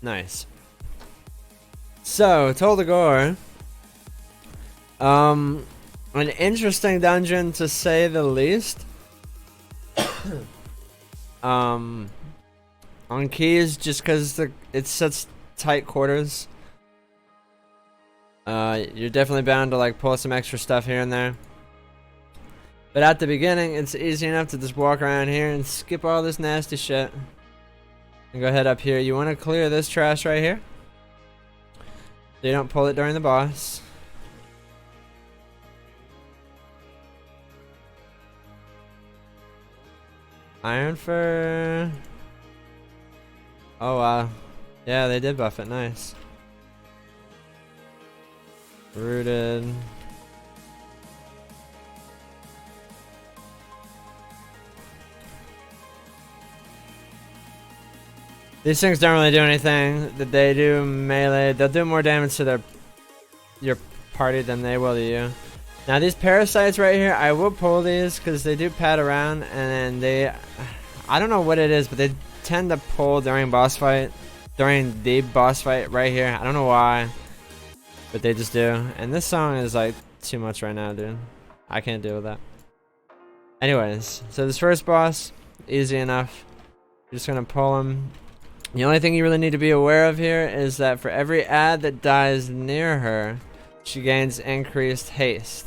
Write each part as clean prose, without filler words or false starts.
Nice. So, Dagor. An interesting dungeon to say the least. On keys, just because it's such tight quarters. You're definitely bound to like pull some extra stuff here and there. But at the beginning, it's easy enough to just walk around here and skip all this nasty shit. And go head up here. You want to clear this trash right here, so you don't pull it during the boss. Iron Fur. Oh wow. Yeah, they did buff it. Nice. Rooted. These things don't really do anything. That they do melee. They'll do more damage to your party than they will to you. Now these parasites right here, I will pull these because they do pad around, and then I don't know what it is, but they tend to pull during the boss fight right here. I don't know why, but they just do. And this song is like too much right now, dude. I can't deal with that. Anyways, so this first boss, easy enough. You're just gonna pull him. The only thing you really need to be aware of here is that for every ad that dies near her, she gains increased haste.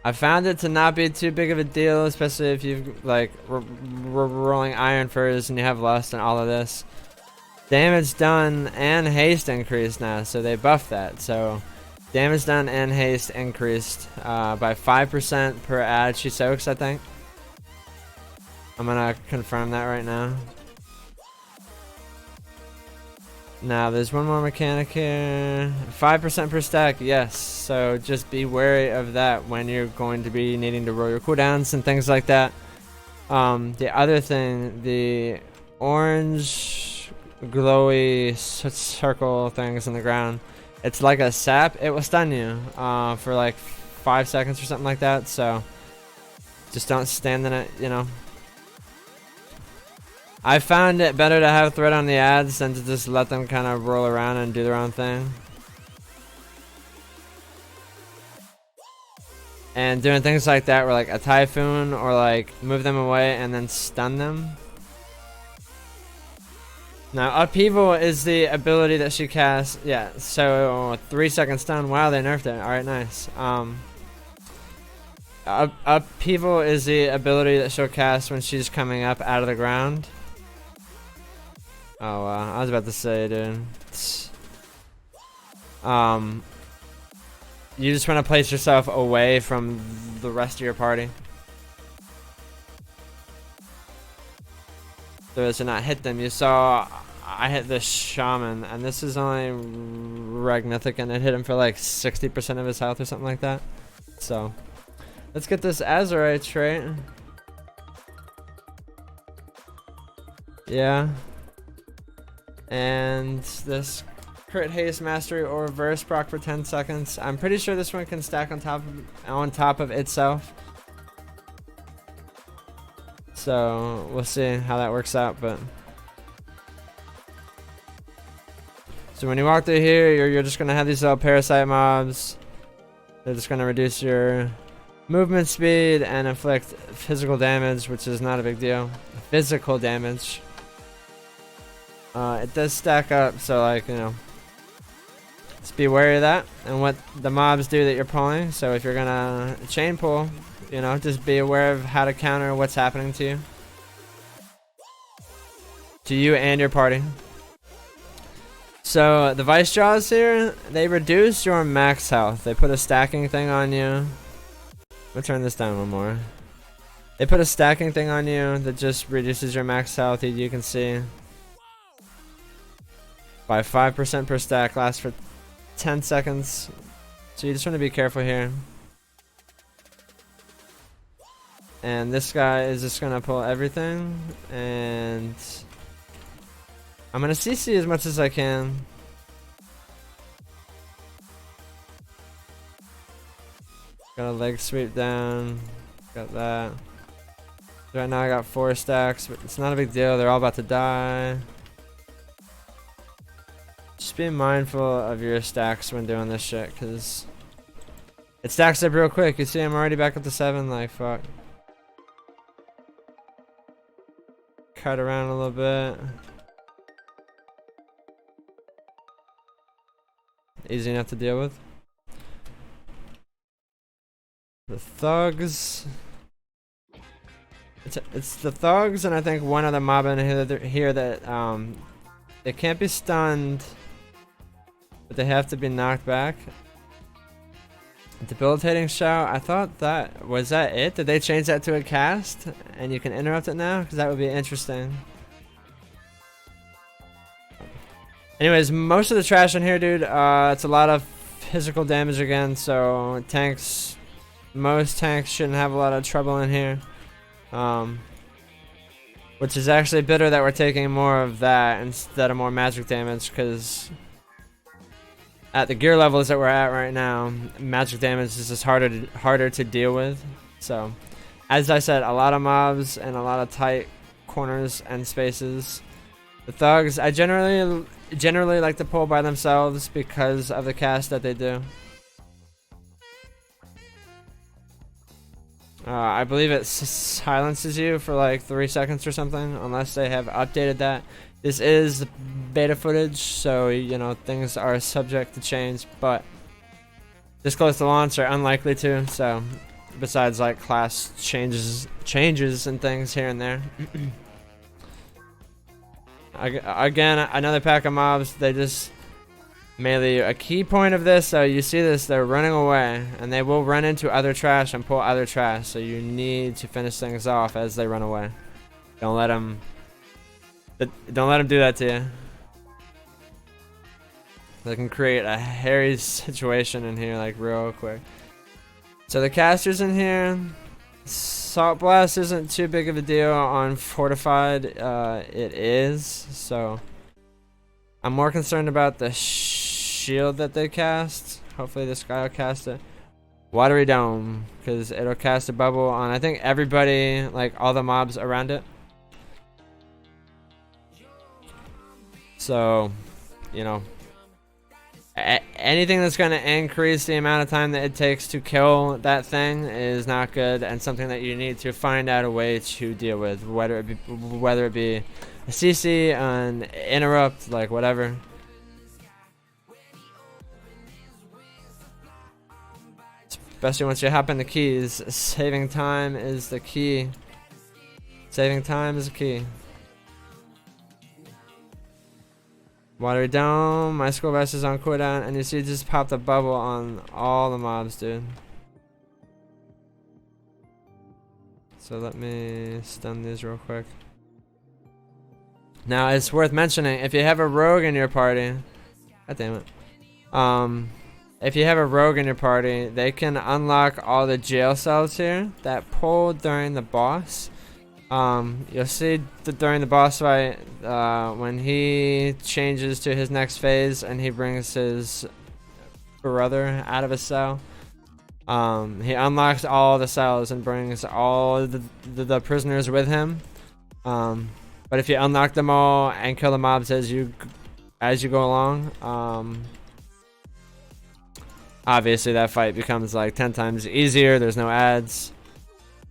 I found it to not be too big of a deal, especially if you've like rolling Iron Furs and you have Lust and all of this. Damage done and haste increased now, so they buffed that. So damage done and haste increased by 5% per ad she soaks, I think. I'm gonna confirm that right now. Now there's one more mechanic here. 5% per stack, yes. So just be wary of that when you're going to be needing to roll your cooldowns and things like that. The other thing, the orange glowy circle things in the ground, it's like a sap. It will stun you for like 5 seconds or something like that. So just don't stand in it, you know. I found it better to have thread on the ads than to just let them kind of roll around and do their own thing. And doing things like that were like a typhoon or like move them away and then stun them. Now upheaval is the ability that she casts. Yeah, so 3-second stun. Wow, they nerfed it. Alright, nice. Upheaval is the ability that she'll cast when she's coming up out of the ground. Oh wow, I was about to say, dude. You just want to place yourself away from the rest of your party, so as to not hit them. You saw I hit this shaman, and this is only Mythic, and it hit him for like 60% of his health or something like that. So let's get this Azeroth trait. Yeah. And this crit haste mastery or reverse proc for 10 seconds. I'm pretty sure this one can stack on top of itself. So we'll see how that works out. But so when you walk through here, you're just gonna have these little parasite mobs. They're just gonna reduce your movement speed and inflict physical damage, which is not a big deal. Physical damage. It does stack up, so like, you know, just be wary of that and what the mobs do that you're pulling. So if you're gonna chain pull, you know, just be aware of how to counter what's happening to you and your party. So the Vice Jaws here, they reduce your max health. They put a stacking thing on you. I'm gonna turn this down one more. They put a stacking thing on you that just reduces your max health, as you can see, by 5% per stack, lasts for 10 seconds. So you just want to be careful here. And this guy is just going to pull everything. And I'm going to CC as much as I can. Got a leg sweep down. Got that. Right now I got 4 stacks, but it's not a big deal. They're all about to die. Just be mindful of your stacks when doing this shit, because it stacks up real quick. You see I'm already back up to 7, like fuck. Cut around a little bit. Easy enough to deal with. The thugs. It's the thugs and I think one other mob in here that they can't be stunned, but they have to be knocked back. Debilitating shout. I thought that was that it. Did they change that to a cast and you can interrupt it now? Because that would be interesting. Anyways, most of the trash in here, dude. It's a lot of physical damage again. So tanks, most tanks shouldn't have a lot of trouble in here. Which is actually bitter that we're taking more of that instead of more magic damage, because at the gear levels that we're at right now, magic damage is just harder to deal with. So, as I said, a lot of mobs and a lot of tight corners and spaces. The thugs, I generally like to pull by themselves because of the cast that they do. I believe it silences you for like 3 seconds or something, unless they have updated that. This is beta footage, so you know things are subject to change, but this close to launch are unlikely to. So, besides like class changes and things here and there. Again, another pack of mobs. They just melee. A key point of this, so you see this, they're running away, and they will run into other trash and pull other trash. So you need to finish things off as they run away. Don't let them do that to you. They can create a hairy situation in here like real quick. So the casters in here, Salt Blast isn't too big of a deal on Fortified. It is. So I'm more concerned about the shield that they cast. Hopefully this guy will cast it. Watery Dome, because it'll cast a bubble on I think everybody, like all the mobs around it. So, you know, anything that's going to increase the amount of time that it takes to kill that thing is not good, and something that you need to find out a way to deal with, whether it be a CC, an interrupt, like whatever. Especially once you hop in the keys, saving time is the key. Saving time is the key. Watery Dome, my school best is on cooldown, and you see it just popped a bubble on all the mobs, dude. So let me stun these real quick. Now it's worth mentioning, if you have a rogue in your party, god damn it. If you have a rogue in your party, they can unlock all the jail cells here that pull during the boss. You'll see that during the boss fight, when he changes to his next phase and he brings his brother out of his cell, he unlocks all the cells and brings all the prisoners with him. But if you unlock them all and kill the mobs as you go along, obviously that fight becomes like 10 times easier. There's no ads.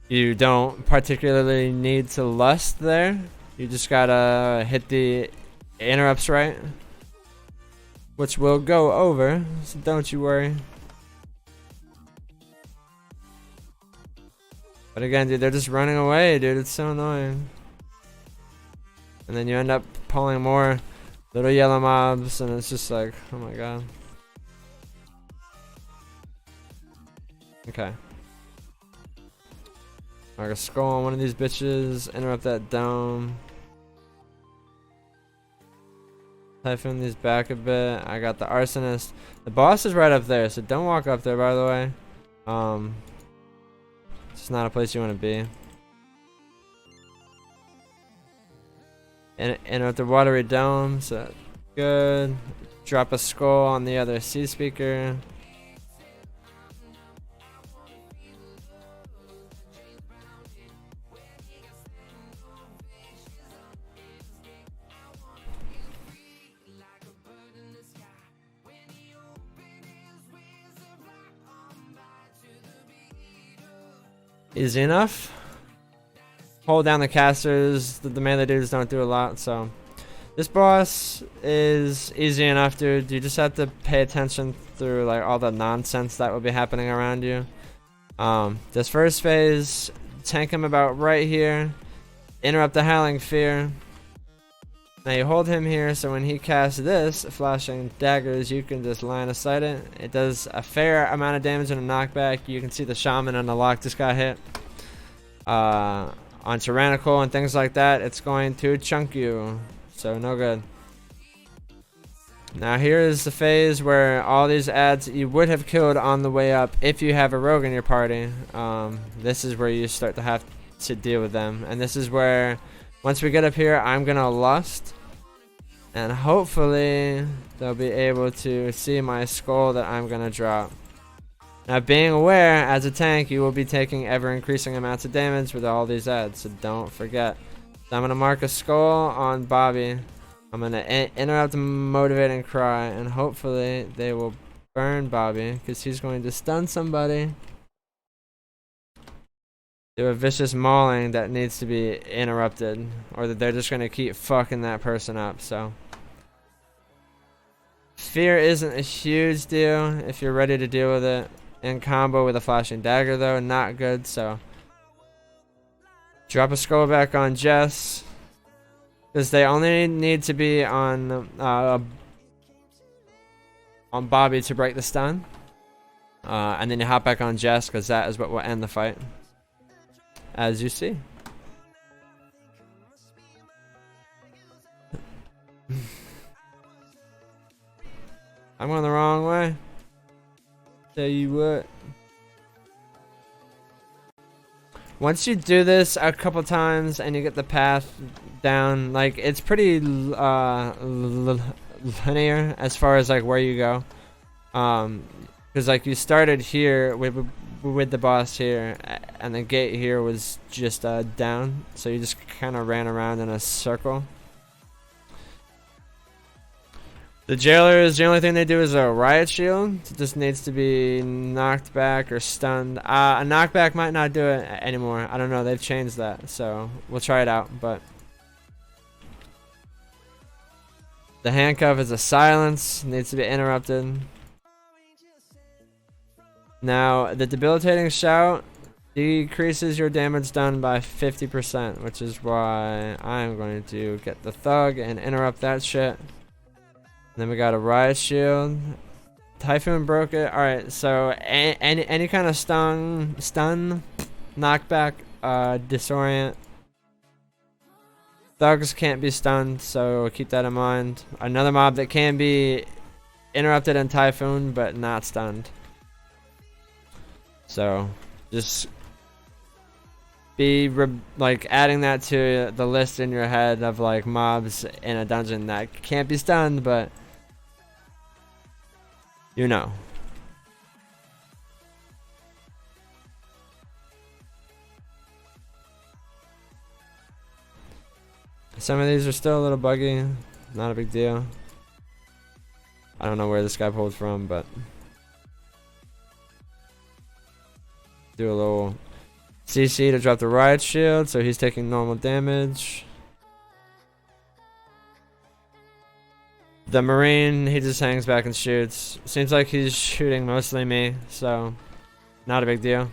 You don't particularly need to lust there. You just gotta hit the interrupts right, which will go over, so don't you worry. But again, dude, they're just running away, dude. It's so annoying. And then you end up pulling more little yellow mobs, and it's just like, oh my god. Okay. I got a skull on one of these bitches, interrupt that dome. Typhoon these back a bit. I got the arsonist. The boss is right up there, so don't walk up there, by the way. It's just not a place you want to be. Interrupt the watery dome, so good. Drop a skull on the other C speaker. Easy enough. Hold down the casters. The melee dudes don't do a lot, so this boss is easy enough, dude. You just have to pay attention through like all the nonsense that will be happening around you. This first phase, tank him about right here. Interrupt the Howling Fear. Now you hold him here, so when he casts this, flashing daggers, you can just line of sight it. It does a fair amount of damage and a knockback. You can see the shaman on the lock just got hit. On tyrannical and things like that, it's going to chunk you, so no good. Now here is the phase where all these ads you would have killed on the way up if you have a rogue in your party. This is where you start to have to deal with them, and this is where once we get up here, I'm gonna lust, and hopefully they'll be able to see my skull that I'm gonna drop. Now, being aware, as a tank, you will be taking ever-increasing amounts of damage with all these ads, so don't forget. So I'm going to mark a skull on Bobby. I'm going to interrupt the motivating cry, and hopefully they will burn Bobby, because he's going to stun somebody. Do a vicious mauling that needs to be interrupted, or that they're just going to keep fucking that person up, so. Fear isn't a huge deal if you're ready to deal with it. In combo with a flashing dagger, though, not good, so drop a skull back on Jess, because they only need to be on Bobby to break the stun, and then you hop back on Jess, because that is what will end the fight, as you see. I'm going the wrong way. Tell you what. Once you do this a couple times and you get the path down, like it's pretty linear as far as like where you go. Because like you started here with the boss here, and the gate here was just down, so you just kind of ran around in a circle. The jailers, the only thing they do is a riot shield. It just needs to be knocked back or stunned. A knockback might not do it anymore. I don't know. They've changed that, so we'll try it out. But the handcuff is a silence. Needs to be interrupted. Now, the debilitating shout decreases your damage done by 50%, which is why I'm going to get the thug and interrupt that shit. Then we got a riot shield. Typhoon broke it. Alright, so any kind of stun, knockback, disorient. Thugs can't be stunned, so keep that in mind. Another mob that can be interrupted in Typhoon, but not stunned. So, just be like adding that to the list in your head of like mobs in a dungeon that can't be stunned, but you know. Some of these are still a little buggy. Not a big deal. I don't know where this guy pulled from, but do a little CC to drop the riot shield, so he's taking normal damage. The Marine, he just hangs back and shoots. Seems like he's shooting mostly me, so not a big deal.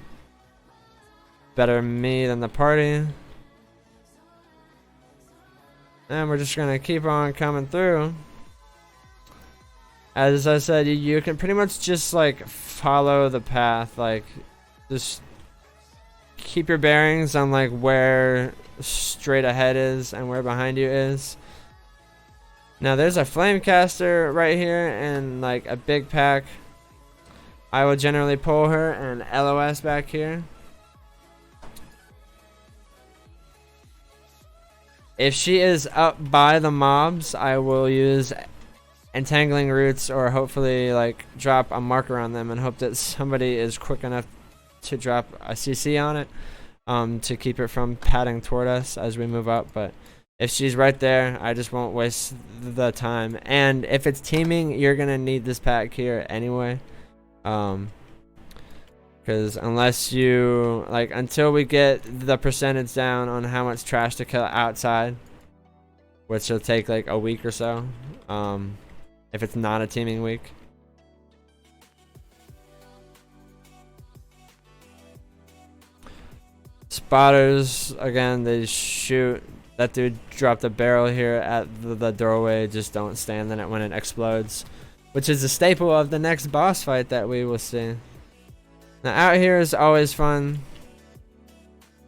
Better me than the party. And we're just gonna keep on coming through. As I said, you can pretty much just like follow the path, like just keep your bearings on like where straight ahead is and where behind you is. Now there's a flame caster right here and like a big pack. I will generally pull her and LOS back here. If she is up by the mobs, I will use entangling roots or hopefully like drop a marker on them and hope that somebody is quick enough to drop a CC on it to keep it from padding toward us as we move up. But if she's right there, I just won't waste the time. And if it's teaming, you're gonna need this pack here anyway, Because unless you, like, until we get the percentage down on how much trash to kill outside, which will take like a week or so, if it's not a teaming week. Spotters, again, they shoot. That dude dropped a barrel here at the doorway. Just don't stand in it when it explodes, which is a staple of the next boss fight that we will see. Now out here is always fun.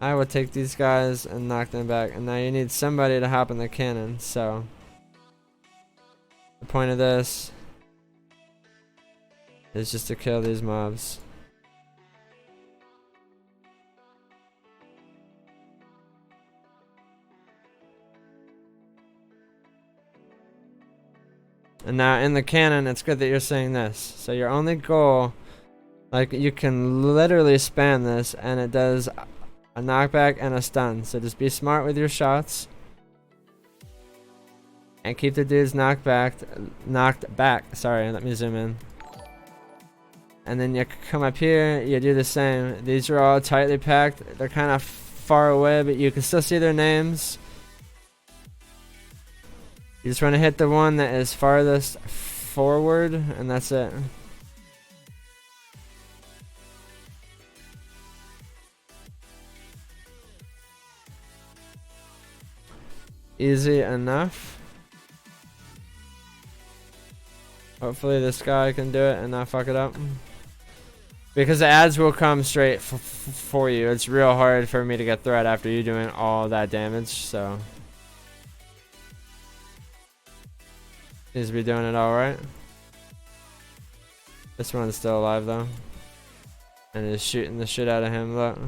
I will take these guys and knock them back. And now you need somebody to hop in the cannon. So the point of this is just to kill these mobs. And now in the cannon, it's good that you're saying this. So your only goal, like, you can literally spam this and it does a knockback and a stun. So just be smart with your shots. And keep the dudes knocked back. Sorry, let me zoom in. And then you come up here, you do the same. These are all tightly packed. They're kind of far away, but you can still see their names. You just want to hit the one that is farthest forward, and that's it. Easy enough. Hopefully this guy can do it and not fuck it up. Because the ads will come straight for you. It's real hard for me to get threat after you doing all that damage, so. Seems to be doing it alright. This one's still alive though. And is shooting the shit out of him, look.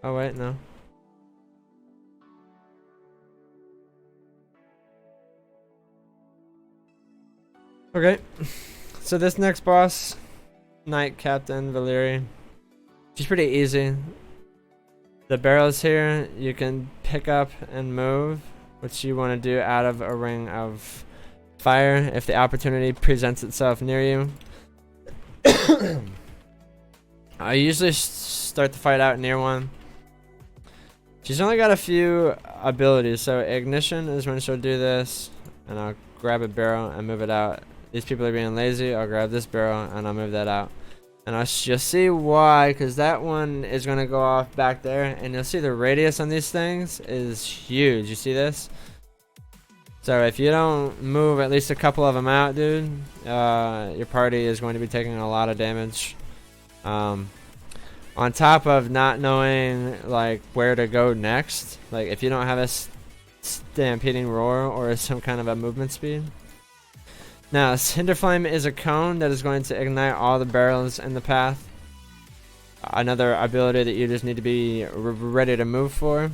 Oh wait, no. Okay. So this next boss, Knight Captain Valyri. She's pretty easy. The barrels here, you can pick up and move, which you want to do out of a ring of fire if the opportunity presents itself near you. I usually start the fight out near one. She's only got a few abilities, so ignition is when she'll do this, and I'll grab a barrel and move it out. These people are being lazy. I'll grab this barrel and I'll move that out. And you'll see why, because that one is going to go off back there, and you'll see the radius on these things is huge. You see this? So if you don't move at least a couple of them out, dude, your party is going to be taking a lot of damage. On top of not knowing like where to go next, like if you don't have a stampeding roar or some kind of a movement speed. Now, Cinderflame is a cone that is going to ignite all the barrels in the path. Another ability that you just need to be ready to move for.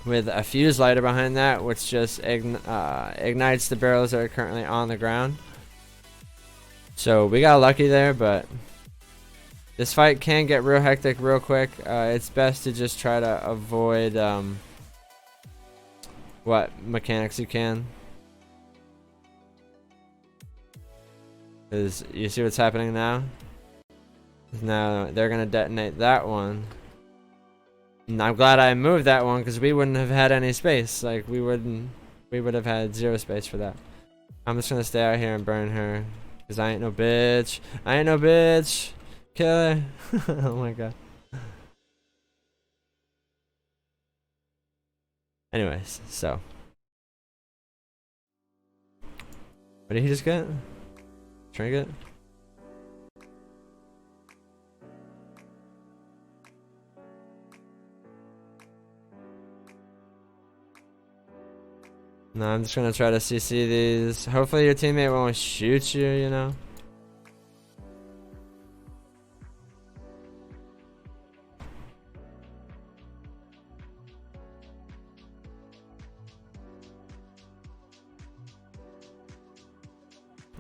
With a fuse lighter behind that, which just ignites the barrels that are currently on the ground. So we got lucky there, but this fight can get real hectic real quick. It's best to just try to avoid what mechanics you can. Because you see what's happening now? Now they're going to detonate that one. And I'm glad I moved that one because we wouldn't have had any space. Like we would have had 0 space for that. I'm just going to stay out here and burn her. Because I ain't no bitch. I ain't no bitch. Kill her. Oh my god. Anyways, so. What did he just get? Trinket? No, I'm just gonna try to CC these. Hopefully your teammate won't shoot you, you know?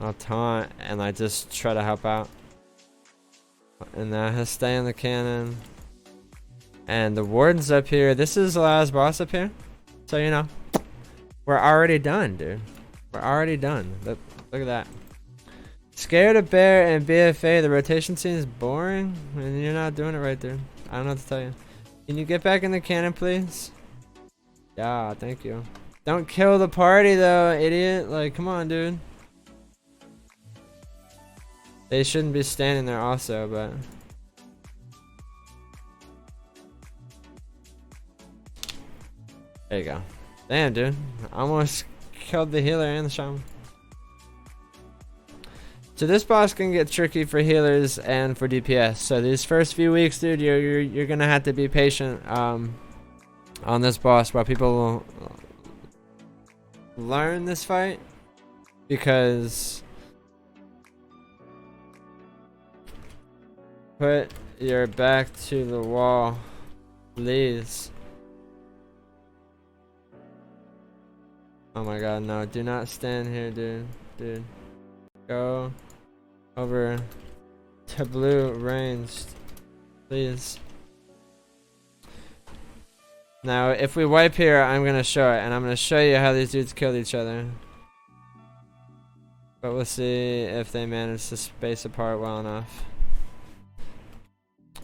I'll taunt and I just try to help out. And now he'll stay in the cannon. And the warden's up here. This is the last boss up here. So you know. We're already done, dude. We're already done. Look at that. Scared of bear and BFA, the rotation seems boring, and you're not doing it right, dude. I don't know what to tell you. Can you get back in the cannon, please? Yeah, thank you. Don't kill the party, though, idiot. Like, come on, dude. They shouldn't be standing there also, but... There you go. Damn, dude. Almost killed the healer and the shaman. So this boss can get tricky for healers and for DPS. So these first few weeks, dude, you're gonna have to be patient on this boss while people learn this fight, because put your back to the wall, please. Oh my god, no, do not stand here, dude. Go over to blue ranged, please. Now, if we wipe here, I'm gonna show it, and I'm gonna show you how these dudes killed each other. But we'll see if they manage to space apart well enough.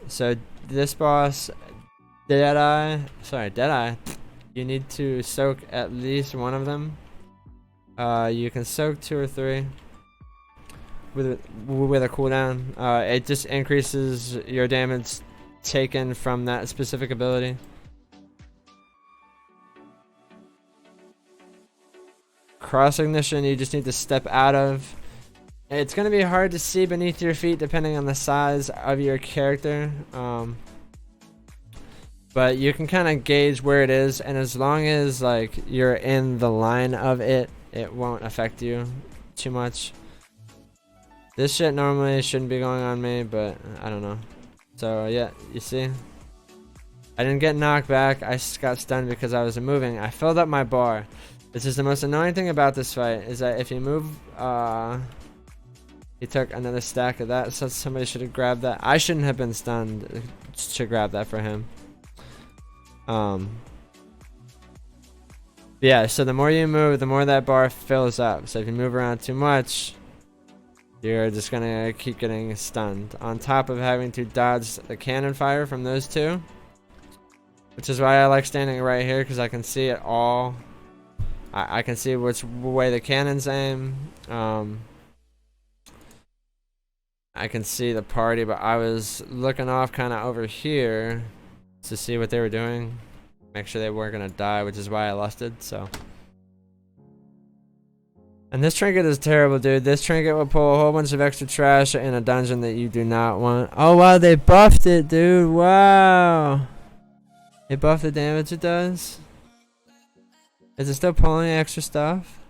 So this boss, Deadeye, you need to soak at least one of them. You can soak 2 or 3 with a cooldown. It just increases your damage taken from that specific ability. Cross ignition, you just need to step out of. It's gonna be hard to see beneath your feet depending on the size of your character. But you can kind of gauge where it is, and as long as like you're in the line of it, it won't affect you too much. This shit normally shouldn't be going on me, but I don't know. So yeah, you see? I didn't get knocked back, I just got stunned because I was moving. I filled up my bar. This is the most annoying thing about this fight, is that if you move, he took another stack of that, so somebody should have grabbed that. I shouldn't have been stunned to grab that for him. Yeah, so the more you move, the more that bar fills up. So if you move around too much, you're just gonna keep getting stunned. On top of having to dodge the cannon fire from those two. Which is why I like standing right here, because I can see it all. I can see which way the cannons aim. I can see the party, but I was looking off kind of over here to see what they were doing. Make sure they weren't going to die, which is why I lusted, so. And this trinket is terrible, dude. This trinket will pull a whole bunch of extra trash in a dungeon that you do not want. Oh, wow, they buffed it, dude. Wow. They buffed the damage it does. Is it still pulling extra stuff?